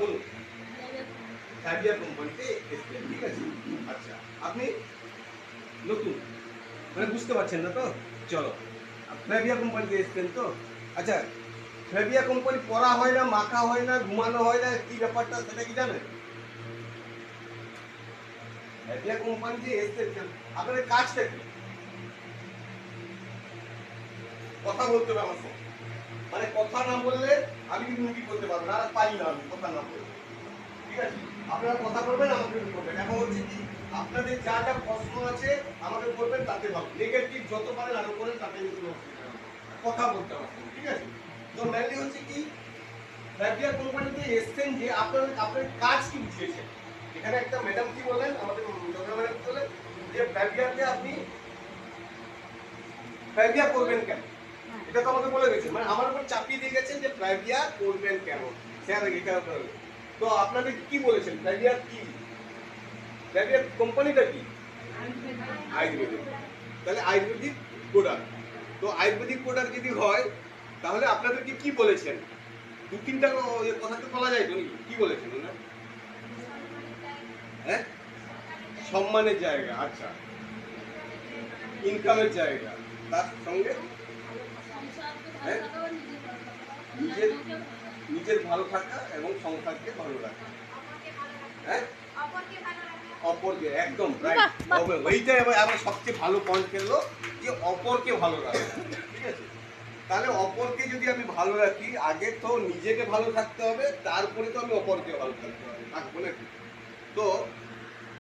বলুন। ফ্যাবিয়া কোম্পানিতে এসেছেন, ঠিক আছে। আচ্ছা, আপনি নতুন, মানে বুঝতে পারছেন না তো? চলো, ফ্যাবিয়া কোম্পানিতে এসেছেন তো? আচ্ছা, ফ্যাবিয়া কোম্পানি পরা হয় না, মাখা হয় না, ঘুমানো হয় না, কি ব্যাপারটা সেটা কি জানেন? ফ্যাবিয়া কোম্পানিতে এসেছেন, আপনাদের কাজটা কি? কথা বলতে হবে আমার সঙ্গে। মানে কথা না বললে আমি কিন্তু রুগী করতে পারবো না, আর পারি না আমি কথা না বললে। ঠিক আছে, আপনারা কথা বলবেন, আমাকে রুগী করবেন। এখন হচ্ছে কি, আপনাদের যা যা প্রশ্ন আছে আমাকে বলবেন, তাতে ভালো। নেগেটিভ যত পারেন আরো করেন, তাতে কিন্তু কোনো অসুবিধা নেই। কথা বলতে হবে, ঠিক আছে। তো মেনলি হচ্ছে কি, ফ্যাবিয়া কোম্পানিতে এসছেন যে আপনাদের আপনার কাজ কি বুঝিয়েছেন। এখানে একটা ম্যাডাম কি বললেন, আমাদের ম্যাডাম কি বললেন, যে ফ্যাবিয়াতে আপনি ফ্যাবিয়া করবেন কেন, এটা তো আমাকে বলে গেছেন। মানে আমার উপর চাপিয়ে দিয়ে গেছেন যে ফ্যাবিয়া করবেন কেন, স্যার এটা করবেন। তো আপনাদের কি বলেছেন, ফ্যাবিয়া কি, ফ্যাবিয়া কোম্পানিটা কি? আয়ুর্বেদিক। তাহলে আয়ুর্বেদিক প্রোডাক্ট। তো আয়ুর্বেদিক প্রোডাক্ট যদি হয়, তাহলে আপনাদেরকে কি বলেছেন? দু তিনটা কথা তো বলা যায় তো, কি বলেছেন ওনার? হ্যাঁ, সম্মানের জায়গা, আচ্ছা, ইনকামের জায়গা, তার সঙ্গে হ্যাঁ নিজের নিজের ভালো থাকা এবং সংসারকে ভালো রাখা। হ্যাঁ, অপরকে, একদম রাইট। ওইটাই আমার সবচেয়ে ভালো পয়েন্ট খেললো, যে অপরকে ভালো রাখা, ঠিক আছে। তাহলে অপরকে যদি আমি ভালো রাখি, আগে তো নিজেকে ভালো থাকতে হবে, তারপরে তো আমি অপরকে ভালো থাকতে হবে, থাকবো নাকি? তো